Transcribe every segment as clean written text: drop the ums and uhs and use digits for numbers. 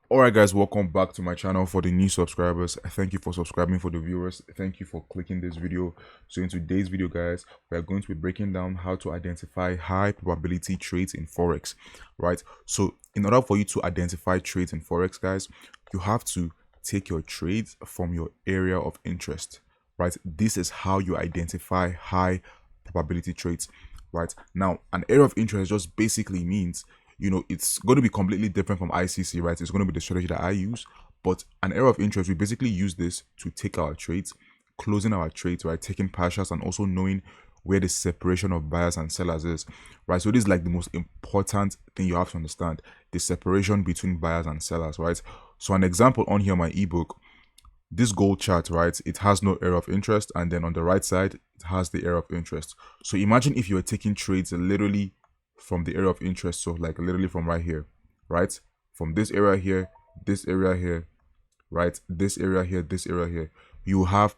Alright guys, welcome back to my channel. For the new subscribers, thank you for subscribing. For the viewers, thank you for clicking this video. So in today's video guys, we are going to be breaking down how to identify high probability trades in Forex, right? So in order for you to identify trades in Forex guys, you have to take your trades from your area of interest, right? This is how you identify high probability trades, right? Now an area of interest just basically means, it's going to be completely different from ICC, right? It's going to be the strategy that I use, but an area of interest, we basically use this to take our trades, closing our trades, right? Taking partials and also knowing where the separation of buyers and sellers is, right? So this is like the most important thing you have to understand, the separation between buyers and sellers, right? So an example on here, my ebook, this gold chart, right? It has no area of interest, and then on the right side, it has the area of interest. So imagine if you were taking trades literally from the area of interest, so like literally from right here, right? From this area here, this area here, right? This area here, this area here, you have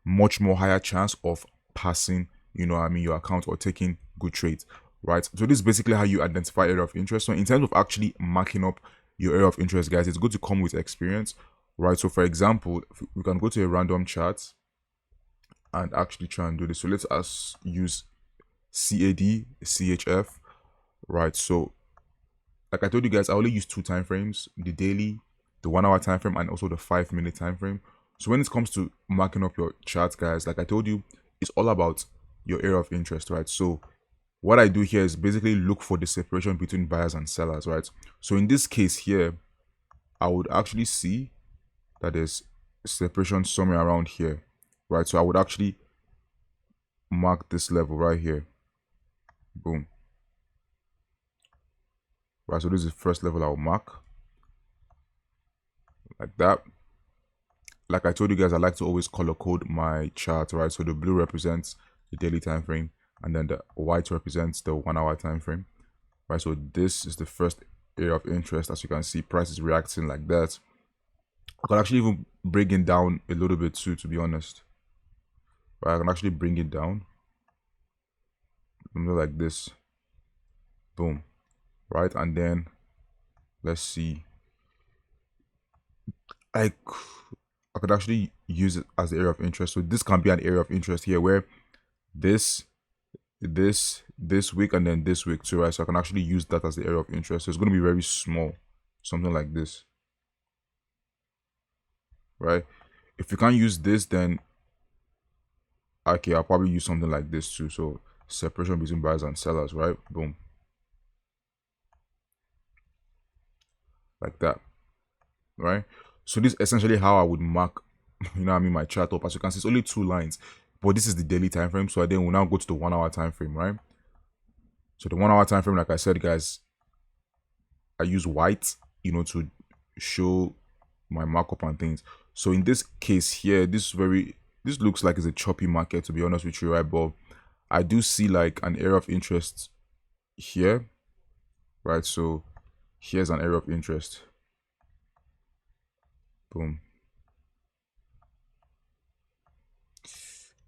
much more higher chance of passing, your account or taking good trades, right? So this is basically how you identify area of interest. So in terms of actually marking up your area of interest, guys, it's good to come with experience, right? So for example, we can go to a random chart and actually try and do this. So let's us use CAD, CHF, right? So like I told you guys, I only use two time frames: the daily, the 1 hour time frame, and also the 5 minute time frame. So when it comes to marking up your charts, guys, like I told you, it's all about your area of interest, right? So what I do here is basically look for the separation between buyers and sellers, right? So in this case here, I would actually see that there's separation somewhere around here, right? So I would actually mark this level right here. Boom. Right, so this is the first level I'll mark like that. Like I told you guys, I like to always color code my chart, right? So the blue represents the daily time frame, and then the white represents the 1 hour time frame, right? So this is the first area of interest. As you can see, price is reacting like that. I can actually even bring it down a little bit too, to be honest. Right, I can actually bring it down, something like this. Boom. Right, and then let's see. I could actually use it as the area of interest. So this can be an area of interest here where this this week and then this week too, right? So I can actually use that as the area of interest. So it's going to be very small, something like this, right? If you can't use this, then okay, I'll probably use something like this too. So separation between buyers and sellers, right? Boom, like that, right? So this is essentially how I would mark, my chart up. As you can see, it's only 2 lines, but this is the daily time frame. So then we'll now go to the 1 hour time frame, right? So the 1 hour time frame, like I said, guys, I use white, to show my markup and things. So in this case here, this looks like it's a choppy market, to be honest with you, right? But I do see like an area of interest here, right? So here's an area of interest. Boom.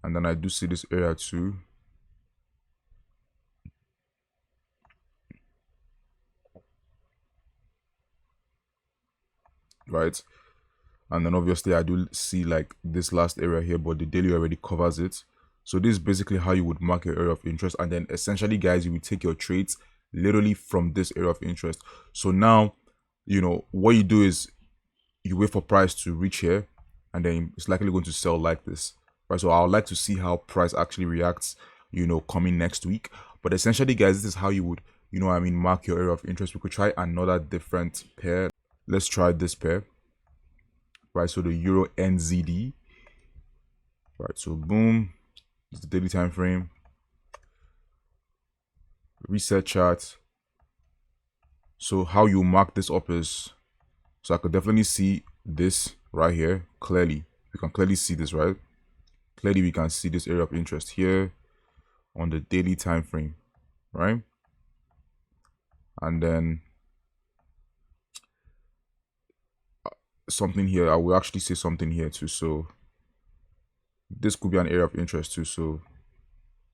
And then I do see this area too. Right? And then obviously I do see like this last area here, but the daily already covers it. So this is basically how you would mark your area of interest. And then essentially, guys, you would take your trades literally from this area of interest. So now, what you do is you wait for price to reach here, and then it's likely going to sell like this, right? So I would like to see how price actually reacts, coming next week. But essentially, guys, this is how you would, mark your area of interest. We could try another different pair. Let's try this pair, right? So the Euro NZD, right? So boom, it's the daily time frame, reset chart. So how you mark this up is, so I could definitely see this right here clearly. We can clearly see this, right? Clearly we can see this area of interest here on the daily time frame, right? And then something here, I will actually say something here too. So this could be an area of interest too. So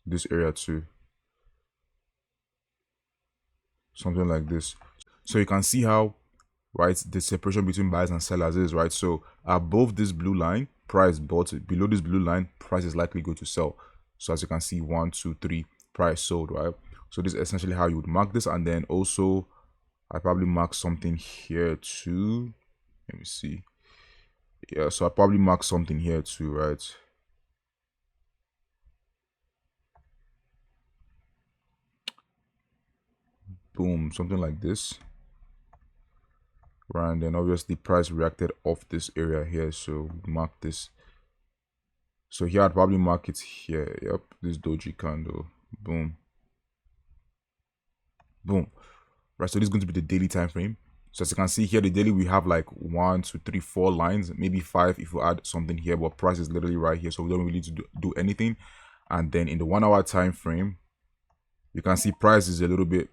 this area too, something like this. So you can see how right, the separation between buyers and sellers is, right? So above this blue line, price bought it. Below this blue line, price is likely going to sell. So as you can see, 1, 2, 3, price sold, right? So this is essentially how you would mark this. And then also I probably mark something here too. Let me see. Yeah, so I probably mark something here too, right? Boom, something like this. Right, and then obviously price reacted off this area here, so mark this. So here I'd probably mark it here. Yep, this doji candle. Boom. Boom. Right, so this is going to be the daily time frame. So as you can see here, the daily we have like 1, 2, 3, 4 lines, maybe 5 if we add something here, but price is literally right here, so we don't really need to do anything. And then in the 1 hour time frame, you can see price is a little bit,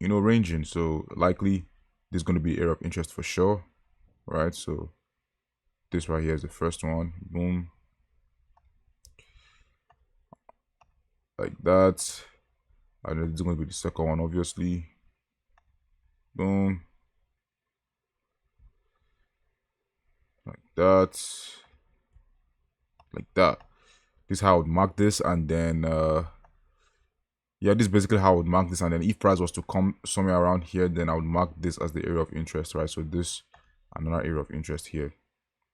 ranging. So likely this is going to be area of interest for sure, right? So this right here is the first one. Boom. Like that. And then it's going to be the second one, obviously. Boom. Like that. Like that. This is how I would mark this. And then, yeah, this is basically how I would mark this. And then if price was to come somewhere around here, then I would mark this as the area of interest, right? So this, another area of interest here,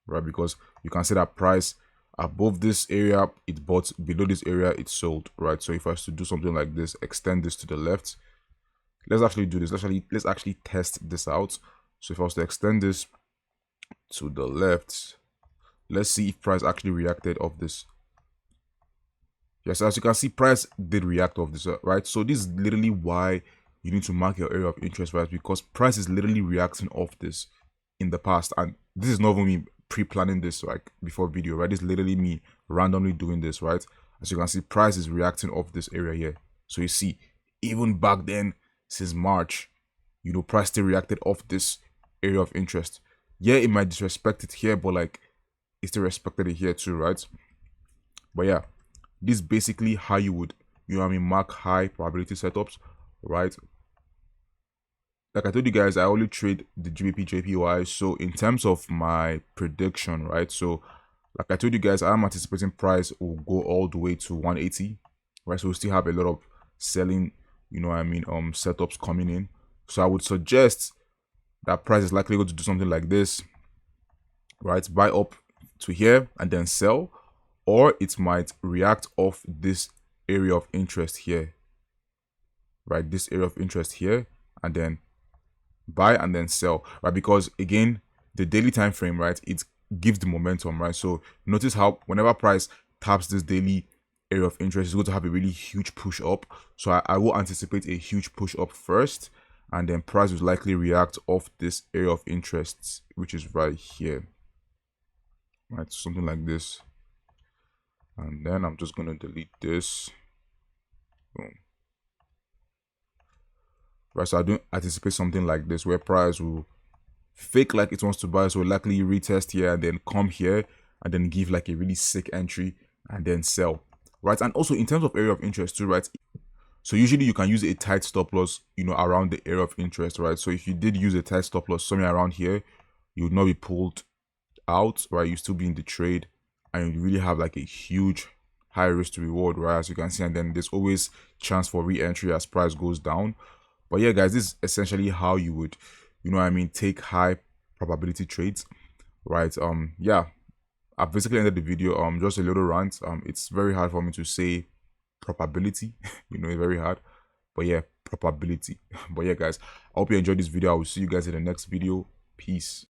right? Because you can see that price above this area it bought, below this area it sold, right? So if I was to do something like this, extend this to the left, let's actually do this. Let's actually test this out. So if I was to extend this to the left, let's see if price actually reacted off this. Yes, as you can see, price did react off this, right? So this is literally why you need to mark your area of interest, right? Because price is literally reacting off this in the past, and this is not even me pre-planning this like before video, right? This is literally me randomly doing this, right? As you can see, price is reacting off this area here. So you see, even back then, since March, price still reacted off this area of interest. Yeah, it might disrespect it here, but like it still respected it here too, right? But yeah, this is basically how you would, mark high probability setups, right? Like I told you guys, I only trade the GBP JPY. So in terms of my prediction, right? So like I told you guys, I'm anticipating price will go all the way to 180, right? So we still have a lot of selling, setups coming in. So I would suggest that price is likely going to do something like this, right? Buy up to here and then sell, or it might react off this area of interest here, right? This area of interest here, and then buy and then sell, right? Because again, the daily time frame, right, it gives the momentum, right? So notice how whenever price taps this daily area of interest, it's going to have a really huge push up. So I will anticipate a huge push up first, and then price will likely react off this area of interest, which is right here, right? Something like this. And then I'm just going to delete this. Boom. Right, so I do anticipate something like this where price will fake like it wants to buy, so likely retest here and then come here and then give like a really sick entry and then sell, right? And also in terms of area of interest too, right? So usually you can use a tight stop loss, around the area of interest, right? So if you did use a tight stop loss somewhere around here, you would not be pulled out, right? You still be in the trade, and you really have like a huge high risk to reward, right? As you can see, and then there's always chance for re-entry as price goes down. But yeah, guys, this is essentially how you would, take high probability trades, right? Yeah, I've basically ended the video. Just a little rant. It's very hard for me to say probability, it's very hard. But yeah, probability. But yeah, guys, I hope you enjoyed this video. I will see you guys in the next video. Peace.